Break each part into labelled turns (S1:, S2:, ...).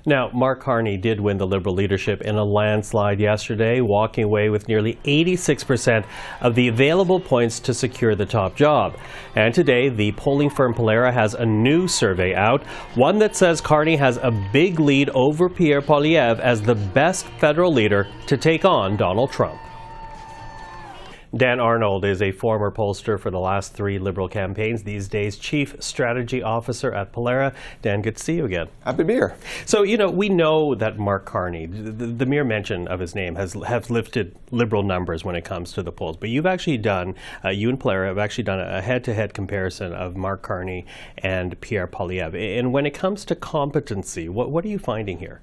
S1: Now, Mark Carney did win the Liberal leadership in a landslide yesterday, walking away with nearly 86% of the available points to secure the top job. And today, the polling firm Pollara has a new survey out, one that says Carney has a big lead over Pierre Poilievre as the best federal leader to take on Donald Trump. Dan Arnold is a former pollster for the last 3 Liberal campaigns, these days Chief Strategy Officer at Pollara. Dan, good to see you again.
S2: Happy to be here.
S1: So, we know that Mark Carney, the mere mention of his name has lifted Liberal numbers when it comes to the polls. But you've actually done, you and Pollara have actually done a head-to-head comparison of Mark Carney and Pierre Poilievre. And when it comes to competency, what are you finding here?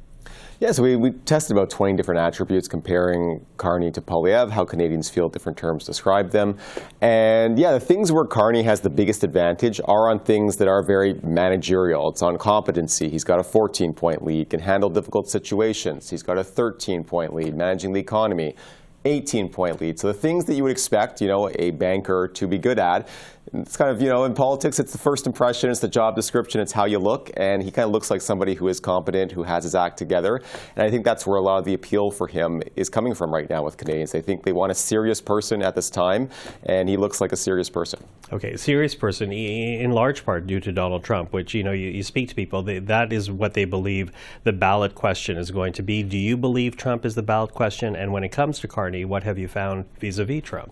S2: Yeah, so we tested about 20 different attributes comparing Carney to Poilievre, how Canadians feel different terms describe them. And yeah, the things where Carney has the biggest advantage are on things that are very managerial. It's on competency. He's got a 14-point lead, can handle difficult situations. He's got a 13-point lead, managing the economy. 18-point lead. So the things that you would expect, a banker to be good at. It's kind of, in politics, it's the first impression, it's the job description, it's how you look. And he kind of looks like somebody who is competent, who has his act together. And I think that's where a lot of the appeal for him is coming from right now with Canadians. They think they want a serious person at this time, and he looks like a serious person.
S1: Okay, serious person, in large part due to Donald Trump, which, you speak to people, that is what they believe the ballot question is going to be. Do you believe Trump is the ballot question? And when it comes to Carney, what have you found vis-a-vis Trump?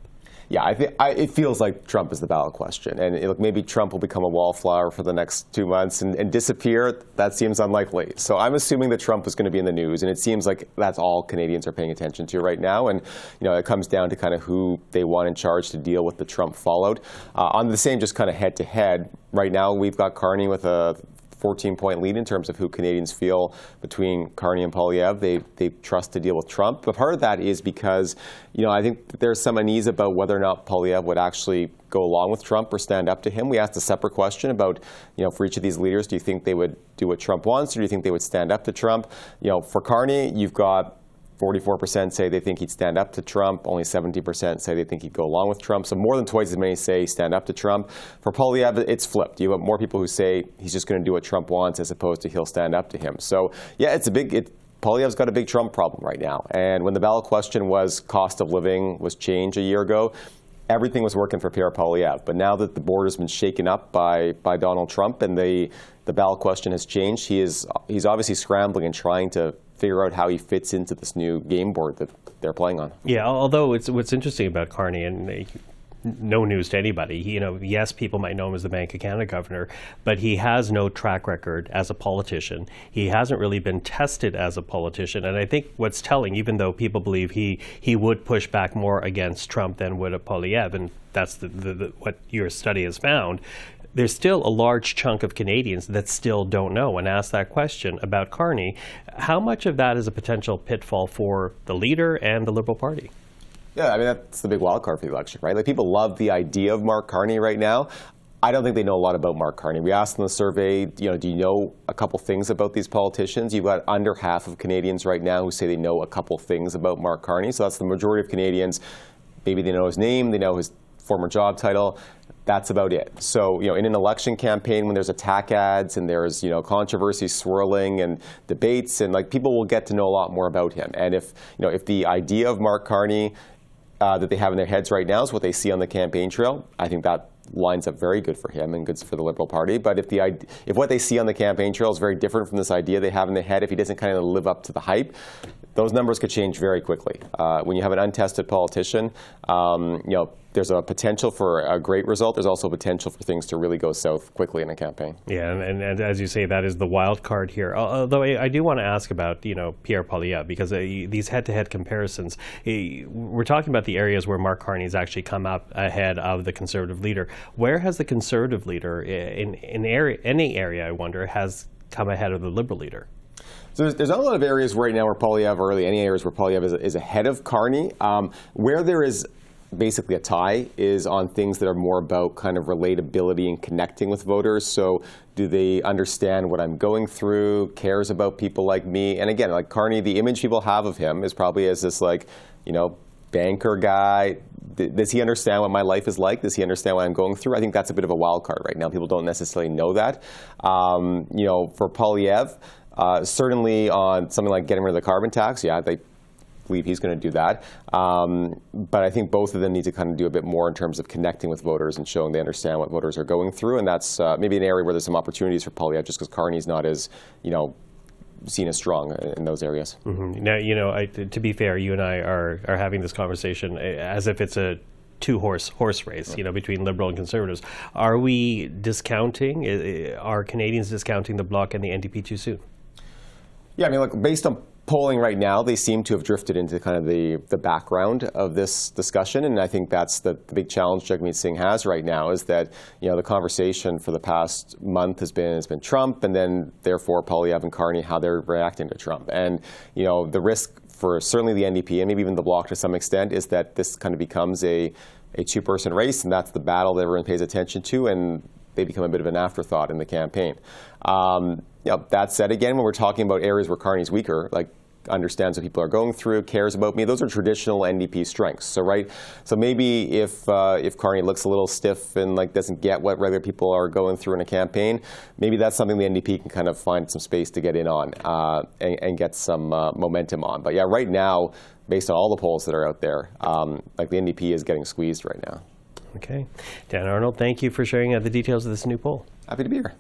S2: Yeah, it feels like Trump is the ballot question. And maybe Trump will become a wallflower for the next 2 months and disappear. That seems unlikely. So I'm assuming that Trump is going to be in the news. And it seems like that's all Canadians are paying attention to right now. And, it comes down to kind of who they want in charge to deal with the Trump fallout. On the same just kind of head-to-head, right now we've got Carney with a 14-point lead in terms of who Canadians feel between Carney and Poilievre. They trust to deal with Trump. But part of that is because, I think there's some unease about whether or not Poilievre would actually go along with Trump or stand up to him. We asked a separate question about, for each of these leaders, do you think they would do what Trump wants, or do you think they would stand up to Trump? For Carney, you've got 44% say they think he'd stand up to Trump. Only 70% say they think he'd go along with Trump. So more than twice as many say stand up to Trump. For Poilievre, it's flipped. You have more people who say he's just going to do what Trump wants as opposed to he'll stand up to him. So yeah, Poilievre's got a big Trump problem right now. And when the ballot question was cost of living was changed a year ago, everything was working for Pierre Poilievre. But now that the board has been shaken up by Donald Trump and the ballot question has changed, he's obviously scrambling and trying to figure out how he fits into this new game board that they're playing on.
S1: Yeah, although what's interesting about Carney, and no news to anybody, yes, people might know him as the Bank of Canada governor, but he has no track record as a politician. He hasn't really been tested as a politician. And I think what's telling, even though people believe he would push back more against Trump than would a Poilievre, and that's what your study has found, there's still a large chunk of Canadians that still don't know and ask that question about Carney. How much of that is a potential pitfall for the leader and the Liberal Party?
S2: Yeah, that's the big wild card for the election, right? Like, people love the idea of Mark Carney right now. I don't think they know a lot about Mark Carney. We asked in the survey, do you know a couple things about these politicians? You've got under half of Canadians right now who say they know a couple things about Mark Carney. So that's the majority of Canadians. Maybe they know his name, they know his former job title. That's about it. So, in an election campaign, when there's attack ads and there's, controversy swirling and debates, and people will get to know a lot more about him. And if the idea of Mark Carney that they have in their heads right now is what they see on the campaign trail, I think that lines up very good for him and good for the Liberal Party. But if what they see on the campaign trail is very different from this idea they have in their head, if he doesn't kind of live up to the hype, those numbers could change very quickly. When you have an untested politician, there's a potential for a great result. There's also potential for things to really go south quickly in a campaign.
S1: Yeah, and as you say, that is the wild card here. Although I do want to ask about, Pierre Poilievre, because these head-to-head comparisons, we're talking about the areas where Mark Carney has actually come up ahead of the Conservative leader. Where has the Conservative leader, in any area, I wonder, has come ahead of the Liberal leader?
S2: So there's not a lot of areas right now where Poilievre, or really any areas where Poilievre is ahead of Carney. Where there is basically a tie is on things that are more about kind of relatability and connecting with voters. So do they understand what I'm going through, cares about people like me? And again, like Carney, the image people have of him is probably as this banker guy. Does he understand what my life is like? Does he understand what I'm going through? I think that's a bit of a wild card right now. People don't necessarily know that. For Poilievre, Certainly on something like getting rid of the carbon tax, yeah, they believe he's going to do that. But I think both of them need to kind of do a bit more in terms of connecting with voters and showing they understand what voters are going through. And that's maybe an area where there's some opportunities for Poilievre, just because Carney's not as, seen as strong in those areas.
S1: Mm-hmm. Now, to be fair, you and I are having this conversation as if it's a two-horse race, between Liberal and Conservatives. Are we discounting, are Canadians discounting the Bloc and the NDP too soon?
S2: Yeah, look, based on polling right now, they seem to have drifted into kind of the background of this discussion, and I think that's the big challenge Jagmeet Singh has right now, is that the conversation for the past month has been Trump, and then therefore Poilievre and Carney, how they're reacting to Trump. And the risk for certainly the NDP and maybe even the Bloc to some extent is that this kind of becomes a two-person race, and that's the battle that everyone pays attention to, and they become a bit of an afterthought in the campaign. That said, again, when we're talking about areas where Carney's weaker, like understands what people are going through, cares about me, those are traditional NDP strengths. So maybe if Carney looks a little stiff and doesn't get what regular people are going through in a campaign, maybe that's something the NDP can kind of find some space to get in on and get some momentum on. But yeah, right now, based on all the polls that are out there, the NDP is getting squeezed right now.
S1: Okay. Dan Arnold, thank you for sharing the details of this new poll.
S2: Happy to be here.